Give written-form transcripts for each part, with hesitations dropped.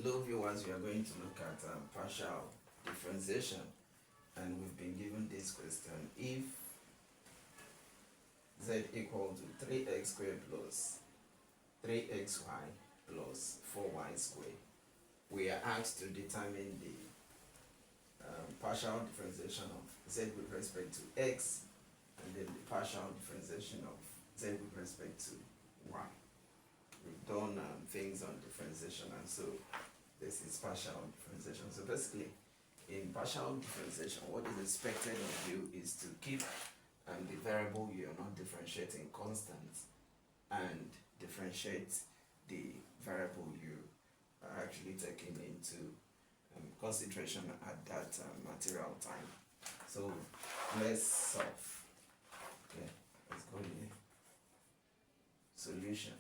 Hello viewers, we are going to look at partial differentiation, and we've been given this question: if z equal to 3x squared plus 3xy plus 4y squared, we are asked to determine the partial differentiation of z with respect to x, and then the partial differentiation of z with respect to y. We've done things on differentiation, and so this is partial differentiation. So basically, in partial differentiation, what is expected of you is to keep the variable you're not differentiating constant, and differentiate the variable you are actually taking into consideration at that material time. So let's solve. Okay, let's go here. Solution.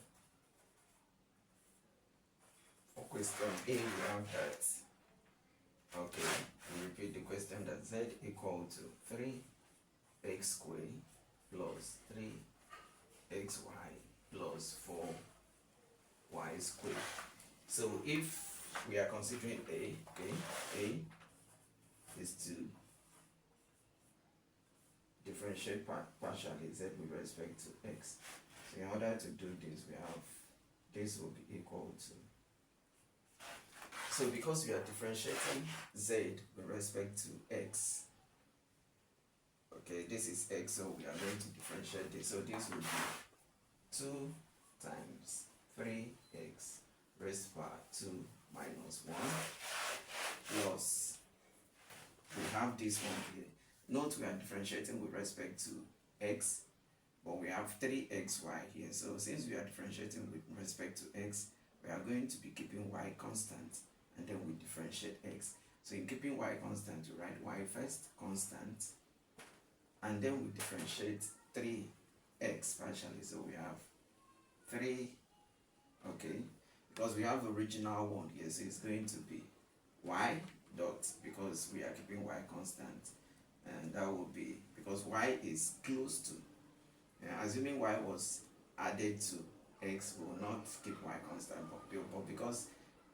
For question A, we have that, okay, we repeat the question, that z equal to 3x squared plus 3xy plus 4y squared. So if we are considering A, okay, A is to differentiate partially z with respect to x. So in order to do this, we have this will be equal to, so because we are differentiating z with respect to x, okay, this is x, so we are going to differentiate this. So this will be 2 times 3x raised to power 2 minus 1 plus, we have this one here. Note we are differentiating with respect to x, but we have 3xy here. So since we are differentiating with respect to x, we are going to be keeping y constant, and then we differentiate x. So in keeping y constant, we write y first, constant, and then we differentiate 3x partially. So we have 3, okay, because we have original one here, so it's going to be y dot, because we are keeping y constant, and that will be, because y is close to, assuming y was added to x, we will not keep y constant, but because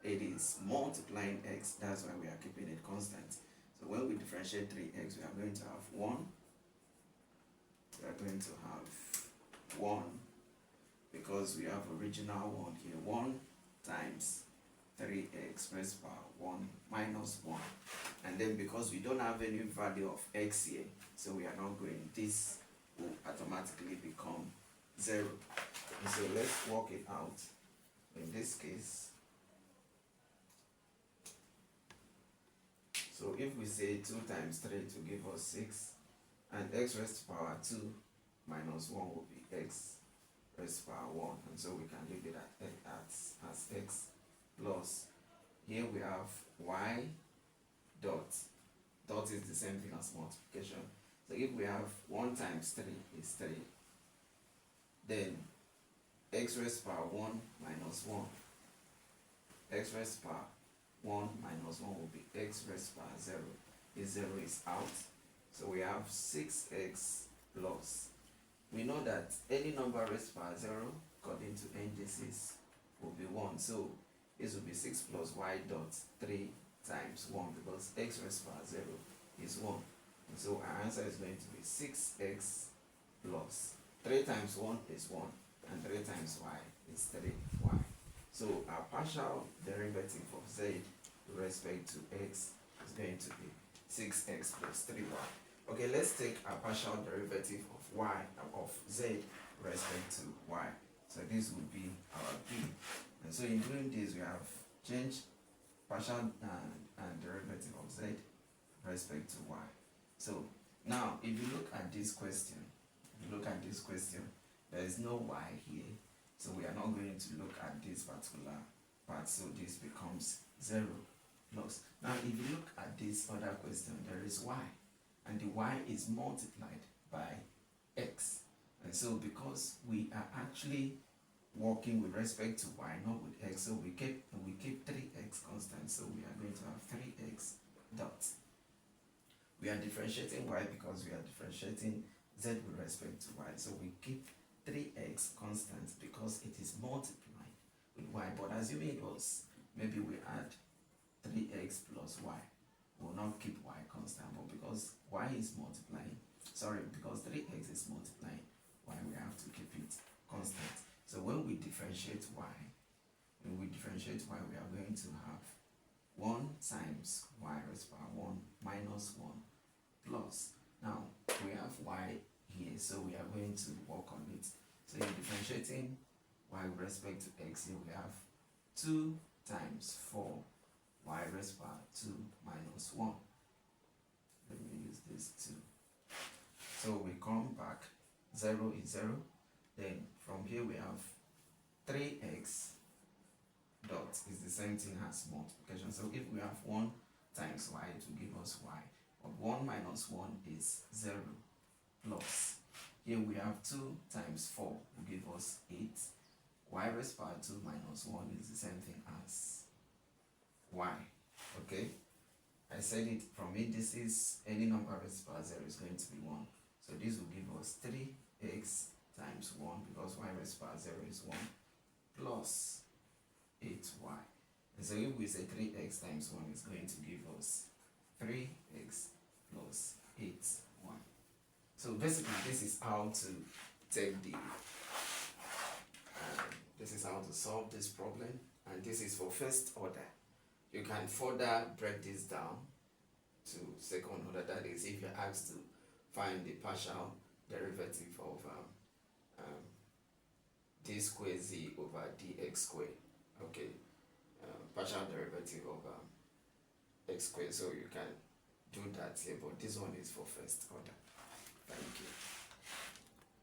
it is multiplying x, that's why we are keeping it constant. So when we differentiate 3x, we are going to have 1. We are going to have 1, because we have original 1 here. 1 times 3x raised to power 1 minus 1. And then because we don't have any value of x here, so we are not going, this will automatically become 0. And so let's work it out. In this case, so if we say 2 times 3 to give us 6, and x raised to power 2 minus 1 will be x raised to power 1, and so we can leave it as x, plus here we have y dot, dot is the same thing as multiplication. So if we have 1 times 3 is 3, then x raised to power 1 minus 1, x raised to power 1 minus 1 will be x raised to power 0. This 0 is out, so we have 6x plus, we know that any number raised to power 0 according to indices will be 1, so this will be 6 plus y dot 3 times 1, because x raised to power 0 is 1, and so our answer is going to be 6x plus 3 times 1 is 1, and 3 times y is 3y. So our partial derivative of z with respect to x is going to be 6x plus 3y. Okay, let's take our partial derivative of y, of z with respect to y. So this will be our b. And so in doing this, we have changed partial and derivative of z with respect to y. So now if you look at this question, there is no y here, so we are not going to look at this particular part, so this becomes 0 plus. Now if you look at this other question, there is y, and the y is multiplied by x, and so because we are actually working with respect to y, not with x, so we keep 3x constant, so we are going to have 3x dot. We are differentiating y because we are differentiating z with respect to y, so we keep 3x constant because it is multiplied with y, but assuming it was maybe we add 3x plus y. We'll not keep y constant, but because y is multiplying, because 3x is multiplying y, we have to keep it constant. So when we differentiate y, we are going to have 1 times y raised to power 1 minus 1 plus. Now we have y here, so we are going to work on it. So in differentiating y with respect to x, here we have 2 times 4 y raised to power 2 minus 1. Let me use this 2. So we come back, 0 is 0. Then from here we have 3x dot is the same thing as multiplication. So if we have 1 times y, it will give us y. But 1 minus 1 is 0 plus. Here we have 2 times 4 will give us 8. Y raised to power 2 minus 1 is the same thing as y. Okay? I said it from it, this is any number raised to power 0 is going to be 1. So this will give us 3x times 1, because y raised to power 0 is 1, plus 8y. And so if we say 3x times 1 is going to give us 3x plus 8y. So basically this is how to take this is how to solve this problem, and this is for first order. You can further break this down to second order, that is if you're asked to find the partial derivative of d squared z over dx squared. Okay, partial derivative of x squared. So you can do that here, but this one is for first order. Thank you.